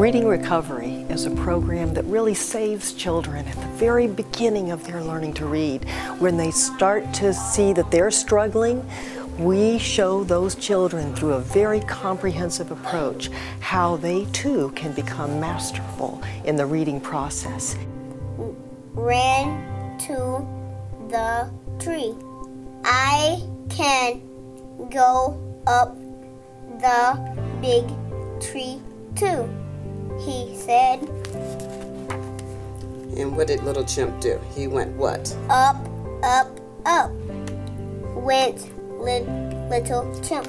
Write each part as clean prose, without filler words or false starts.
Reading Recovery is a program that really saves children at the very beginning of their learning to read. When they start to see that they're struggling, we show those children through a very comprehensive approach how they too can become masterful in the reading process. Ran to the tree. I can go up the big tree too, he said. And what did little chimp do? He went what? Up, up, up. Went little chimp.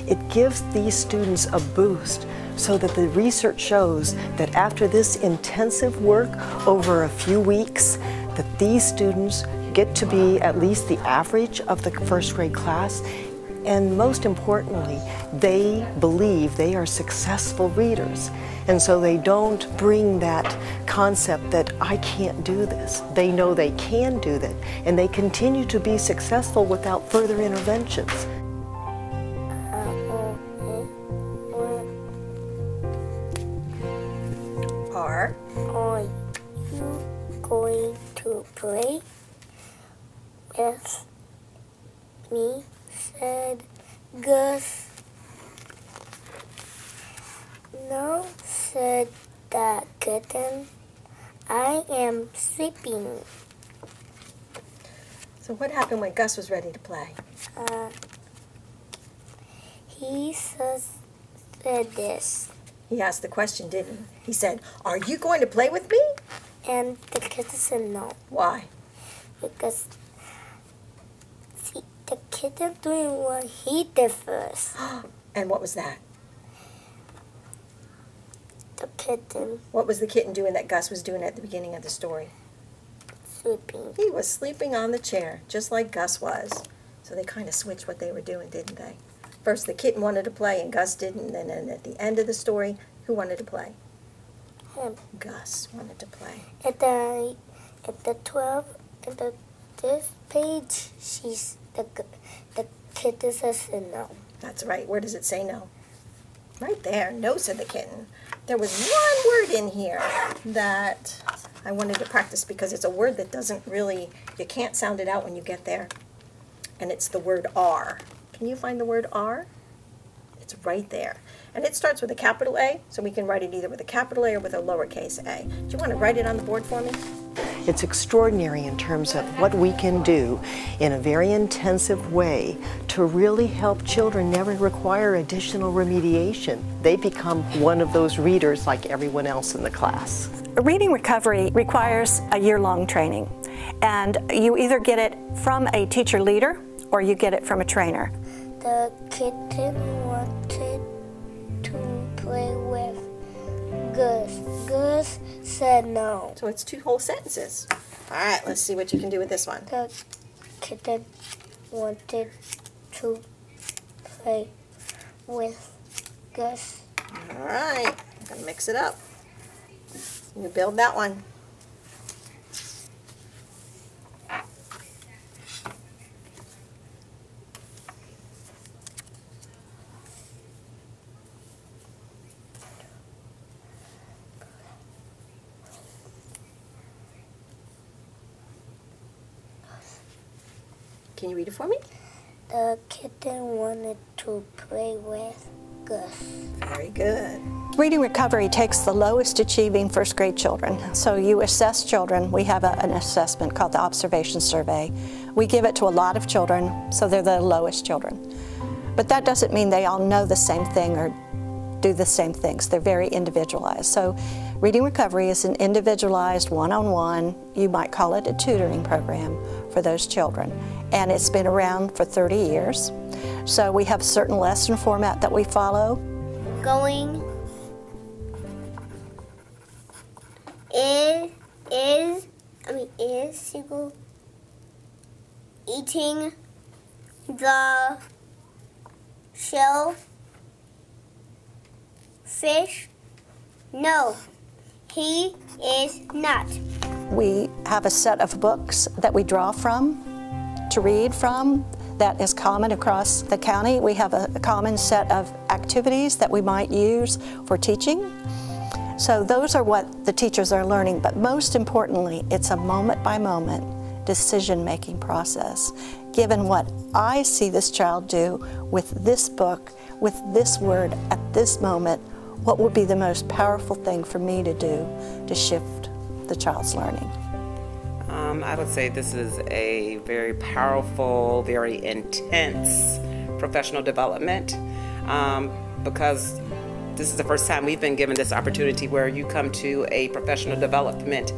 It gives these students a boost so that the research shows that after this intensive work over a few weeks, that these students get to be at least the average of the first grade class. And most importantly, they believe they are successful readers. And so they don't bring that concept that I can't do this. They know they can do that, and they continue to be successful without further interventions. Are you going to play with me? Said Gus. No, said the kitten. I am sleeping. So what happened when Gus was ready to play? He said this. He asked the question, didn't he? He said, "Are you going to play with me?" And the kitten said no. Why? Because, see, the kitten doing what he did first. And what was that? The kitten What was the kitten doing that Gus was doing at the beginning of the story? sleeping. He was sleeping on the chair, just like Gus was. So they kind of switched what they were doing, didn't they? First the kitten wanted to play and Gus didn't, and then at the end of the story, who wanted to play? Him. Gus wanted to play. At the 12, this page, the kitten says no. That's right. Where does it say no? Right there. No, said the kitten. There was one word in here that I wanted to practice because it's a word that doesn't really, you can't sound it out when you get there. And it's the word R. Can you find the word R? It's right there. And it starts with a capital A, so we can write it either with a capital A or with a lowercase a. Do you want to write it on the board for me? It's extraordinary in terms of what we can do in a very intensive way to really help children never require additional remediation. They become one of those readers like everyone else in the class. Reading recovery requires a year-long training, and you either get it from a teacher leader or you get it from a trainer. The kitten wanted to play with Gus. Gus said no. So it's 2 whole sentences. All right, let's see what you can do with this one. The kitten wanted to play with Gus. All right, I'm going to mix it up. You build that one. Can you read it for me? The kitten wanted to play with Gus. Very good. Reading recovery takes the lowest achieving first grade children. So you assess children. We have an assessment called the observation survey. We give it to a lot of children, so they're the lowest children. But that doesn't mean they all know the same thing or do the same things. They're very individualized. So reading recovery is an individualized one-on-one, you might call it a tutoring program for those children. And it's been around for 30 years. So we have a certain lesson format that we follow. Going is Siegel eating the shellfish? No, he is not. We have a set of books that we draw from, to read from, that is common across the county. We have a common set of activities that we might use for teaching. So those are what the teachers are learning, but most importantly, it's a moment-by-moment decision-making process. Given what I see this child do with this book, with this word at this moment, what would be the most powerful thing for me to do to shift the child's learning? I would say this is a very powerful, very intense professional development because this is the first time we've been given this opportunity where you come to a professional development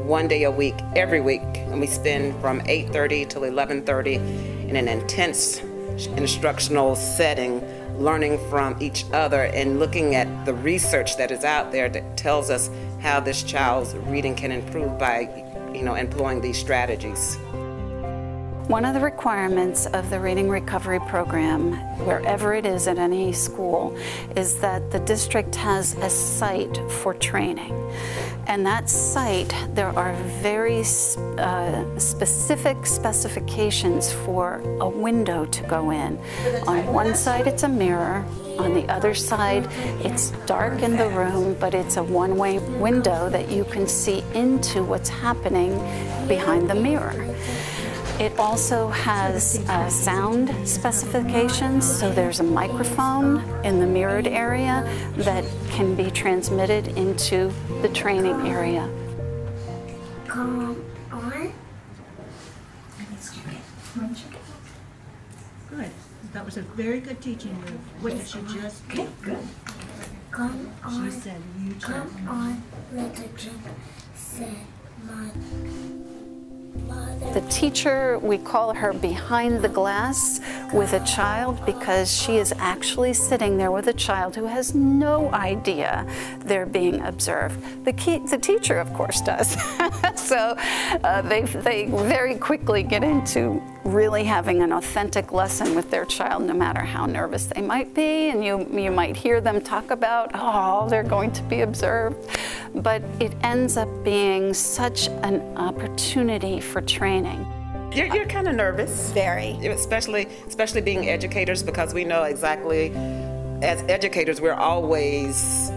one day a week, every week, and we spend from 8:30 till 11:30 in an intense instructional setting, learning from each other and looking at the research that is out there that tells us how this child's reading can improve by, employing these strategies. One of the requirements of the Reading Recovery Program, wherever it is at any school, is that the district has a site for training. And that site, there are very specific specifications for a window to go in. On one side, it's a mirror. On the other side, it's dark in the room, but it's a one-way window that you can see into what's happening behind the mirror. It also has sound specifications, so there's a microphone in the mirrored area that can be transmitted into the training area. Come on. Good. That was a very good teaching move. What did she just do? Come on. She said, you Come check. on, little chip, said my mother. The teacher, we call her behind the glass with a child because she is actually sitting there with a child who has no idea they're being observed. The teacher, of course, does. So they very quickly get into really having an authentic lesson with their child, no matter how nervous they might be. And you might hear them talk about, oh, they're going to be observed. But it ends up being such an opportunity for training. You're kind of nervous. Very. Especially being educators, because we know exactly, as educators, we're always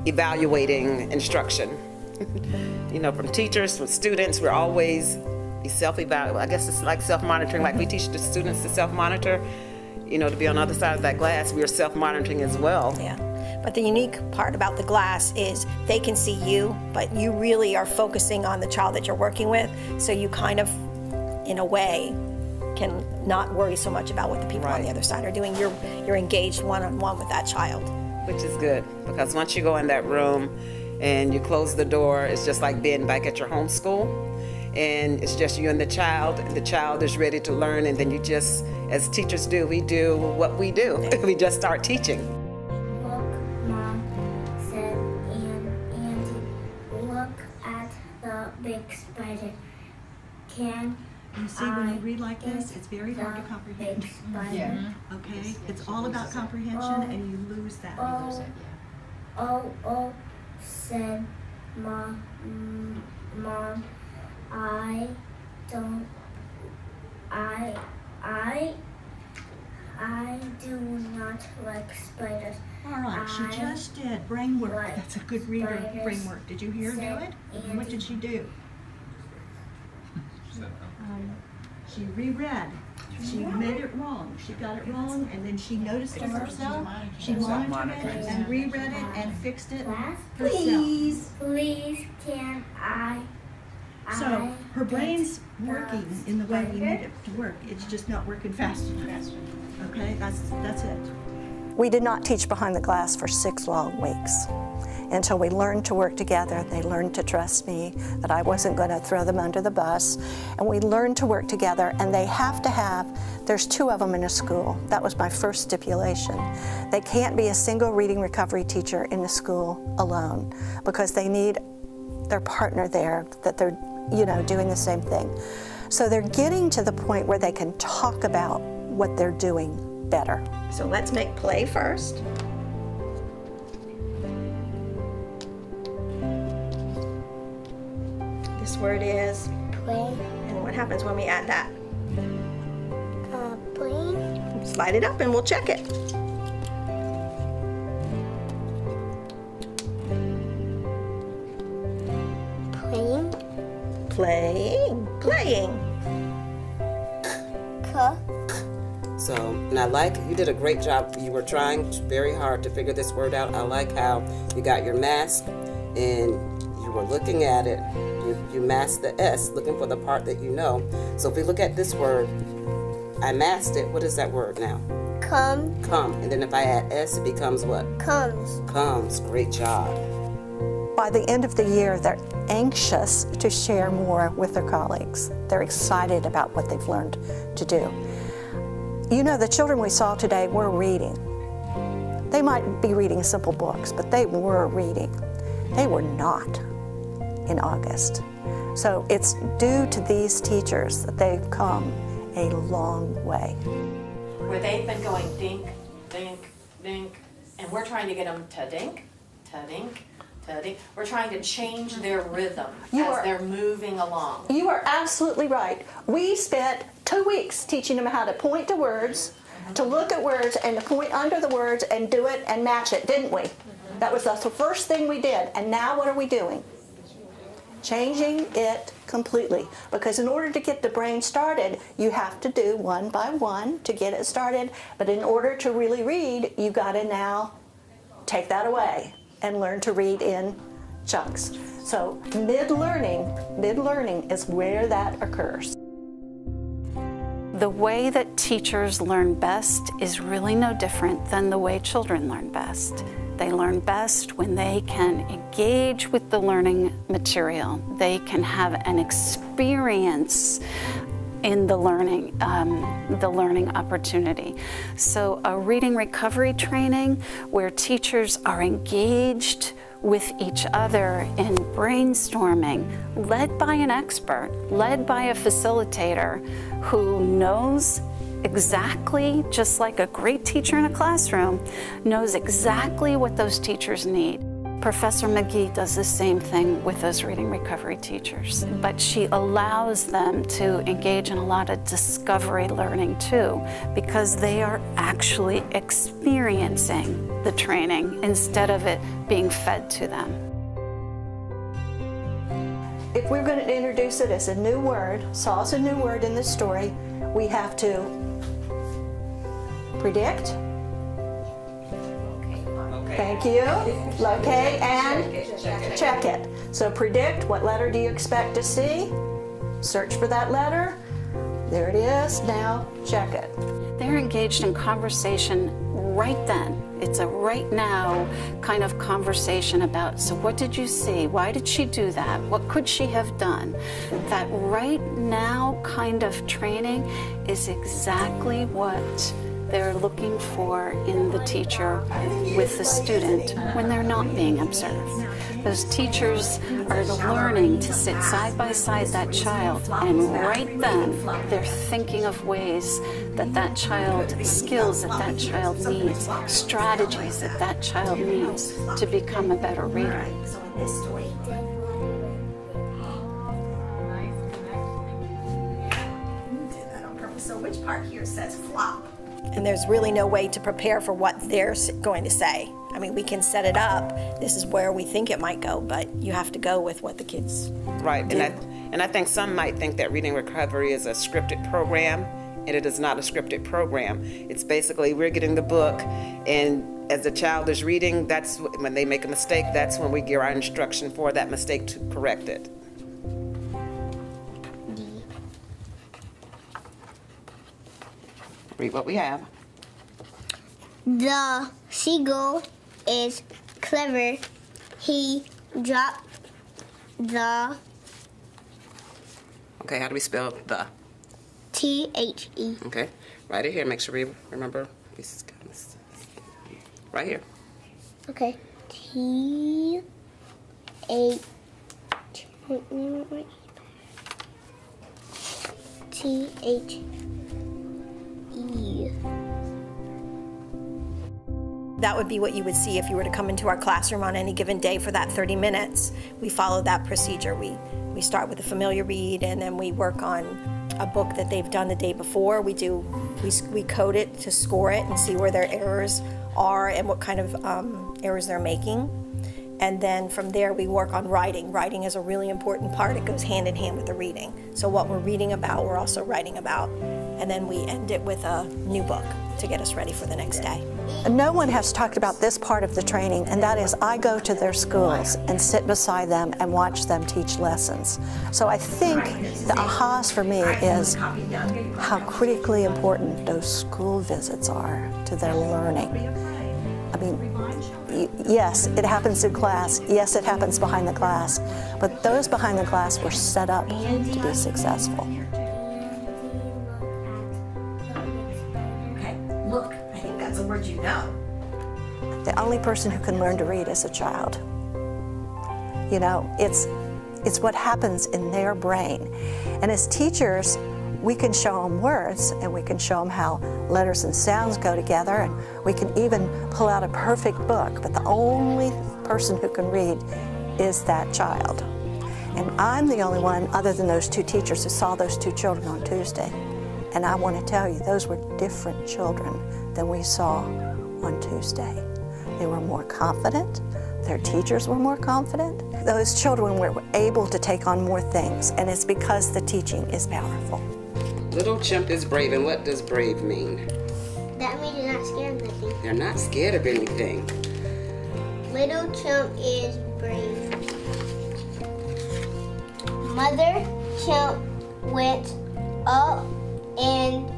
evaluating instruction. From teachers, from students, we're always self-evaluating. I guess it's like self-monitoring, like we teach the students to self-monitor. To be on the other side of that glass, we are self-monitoring as well. Yeah. But the unique part about the glass is they can see you, but you really are focusing on the child that you're working with. So you kind of, in a way, can not worry so much about what the people on the other side are doing. You're engaged one-on-one with that child. Which is good, because once you go in that room and you close the door, it's just like being back at your home school. And it's just you and the child is ready to learn, and then you just, as teachers do, we do what we do. We just start teaching. Look, Mom said, and Andy, look at the big spider. Can You see, when you read like this, it's very hard to the comprehend. big spider? Okay? It's all about comprehension, and you lose that. Oh, said Mom, I do not like spiders. All right, she I just did brain work. like That's a good reader spiders, brain work. Did you hear her do said it? What did Andy. she do? She reread. She made it wrong. She got it wrong, and then she noticed it herself. She monitored it and reread it and fixed it Class, herself. please, can I? So her brain's working in the way we need it to work. It's just not working fast enough. Okay, that's it. We did not teach behind the glass for 6 long weeks until we learned to work together. They learned to trust me, that I wasn't going to throw them under the bus. And we learned to work together, and they have to have, there's 2 of them in a school. That was my first stipulation. They can't be a single reading recovery teacher in the school alone, because they need their partner there, that they're doing the same thing. So they're getting to the point where they can talk about what they're doing better. So let's make play first. This word is, Play, and what happens when we add that? plane, Slide it up and we'll check it. trying. K. So, and I like, you did a great job. You were trying very hard to figure this word out. I like how you got your mask and you were looking at it. You masked the S, looking for the part that you know. So if we look at this word, I masked it. What is that word now? Come. Come. And then if I add S, it becomes what? Comes. Comes. Great job. By the end of the year, they're anxious to share more with their colleagues. They're excited about what they've learned to do. You know, the children we saw today were reading. They might be reading simple books, but they were reading. They were not in August. So it's due to these teachers that they've come a long way. Where they've been going dink, dink, dink, and we're trying to get them to dink, to dink, to dink. We're trying to change their rhythm as they're moving along. You are absolutely right. We spent 2 weeks teaching them how to point to words, to look at words, and to point under the words and do it and match it, didn't we? That was the first thing we did. And now what are we doing? Changing it completely. Because in order to get the brain started, you have to do one by one to get it started. But in order to really read, you've got to now take that away and learn to read in chunks. So mid-learning is where that occurs. The way that teachers learn best is really no different than the way children learn best. They learn best when they can engage with the learning material. They can have an experience in the learning opportunity. So a reading recovery training where teachers are engaged with each other in brainstorming, led by an expert, led by a facilitator who knows exactly, just like a great teacher in a classroom, knows exactly what those teachers need. Professor McGee does the same thing with those reading recovery teachers, but she allows them to engage in a lot of discovery learning too, because they are actually experiencing the training instead of it being fed to them. If we're going to introduce it as a new word, saw as a new word in this story, we have to predict. Thank you. Locate and check it. So predict, what letter do you expect to see? Search for that letter. There it is. Now check it. They're engaged in conversation right then. It's a right now kind of conversation about, so what did you see? Why did she do that? What could she have done? That right now kind of training is exactly what they're looking for in the teacher with the student when they're not being observed. Those teachers are learning to sit side by side that child, and right then they're thinking of ways that that child, skills that that child needs, strategies that that child needs to become a better reader. So which part here says flop? And there's really no way to prepare for what they're going to say. I mean, we can set it up. This is where we think it might go, but you have to go with what the kids Right, do. and I think some might think that Reading Recovery is a scripted program, and it is not a scripted program. It's basically we're getting the book, and as the child is reading, that's when they make a mistake, that's when we give our instruction for that mistake to correct it. Read what we have. The Siegel is clever. He dropped the Okay, how do we spell the? T-H-E. Okay, write it here. Make sure we remember. Right here. Okay. T-H-E. That would be what you would see if you were to come into our classroom on any given day for that 30 minutes. We follow that procedure. We start with a familiar read, and then we work on a book that they've done the day before. We code it to score it and see where their errors are and what kind of errors they're making. And then from there, we work on writing. Writing is a really important part. It goes hand in hand with the reading. So what we're reading about, we're also writing about. And then we end it with a new book to get us ready for the next day. No one has talked about this part of the training, and that is I go to their schools and sit beside them and watch them teach lessons. So I think the ahas for me is how critically important those school visits are to their learning. I mean, yes, it happens in class. Yes, it happens behind the glass. But those behind the glass were set up to be successful. Okay, look, I think that's a word you know. The only person who can learn to read is a child. You know, it's what happens in their brain. And as teachers, we can show them words, and we can show them how letters and sounds go together, and we can even pull out a perfect book, but the only person who can read is that child. And I'm the only one, other than those two teachers, who saw those two children on Tuesday. And I want to tell you, those were different children than we saw on Tuesday. They were more confident. Their teachers were more confident. Those children were able to take on more things, and it's because the teaching is powerful. Little chimp is brave, and what does brave mean? That means you're not scared of anything. They're not scared of anything. Little chimp is brave. Mother chimp went up and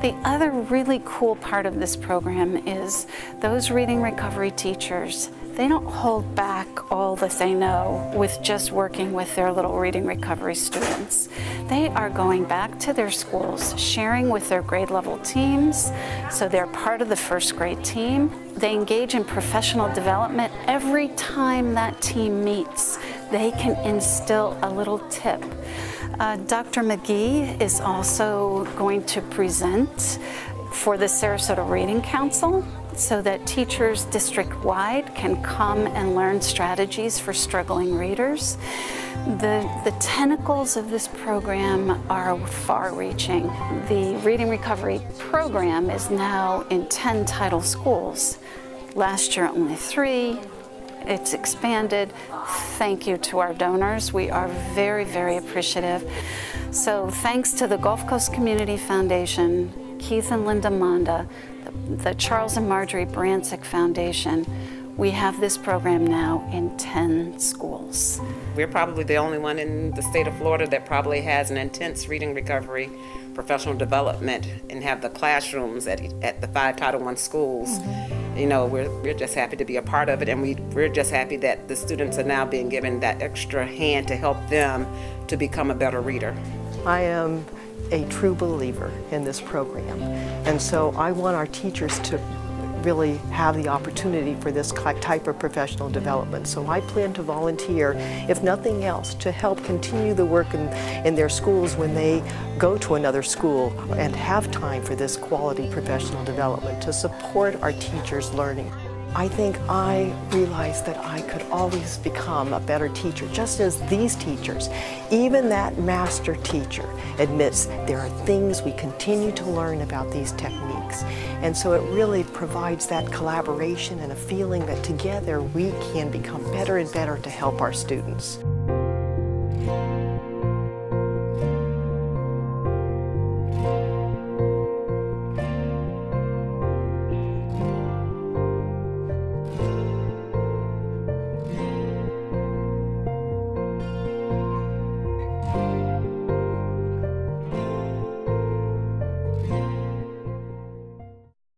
The other really cool part of this program is those reading recovery teachers, they don't hold back all that they know with just working with their little reading recovery students. They are going back to their schools, sharing with their grade level teams, so they're part of the first grade team. They engage in professional development. Every time that team meets, they can instill a little tip. Dr. McGee is also going to present for the Sarasota Reading Council so that teachers district-wide can come and learn strategies for struggling readers. The tentacles of this program are far-reaching. The Reading Recovery program is now in 10 Tuttle schools. Last year, only 3. It's expanded. Thank you to our donors. We are very, very appreciative. So thanks to the Gulf Coast Community Foundation, Keith and Linda Monda, the Charles and Margery Barancik Foundation, we have this program now in 10 schools. We're probably the only one in the state of Florida that probably has an intense reading recovery professional development and have the classrooms at the 5 Title I schools. Mm-hmm. You know, we're just happy to be a part of it, and we're just happy that the students are now being given that extra hand to help them to become a better reader. I am a true believer in this program, and so I want our teachers to really have the opportunity for this type of professional development. So I plan to volunteer, if nothing else, to help continue the work in their schools when they go to another school and have time for this quality professional development to support our teachers' learning. I think I realized that I could always become a better teacher, just as these teachers, even that master teacher, admits there are things we continue to learn about these techniques. And so it really provides that collaboration and a feeling that together we can become better and better to help our students.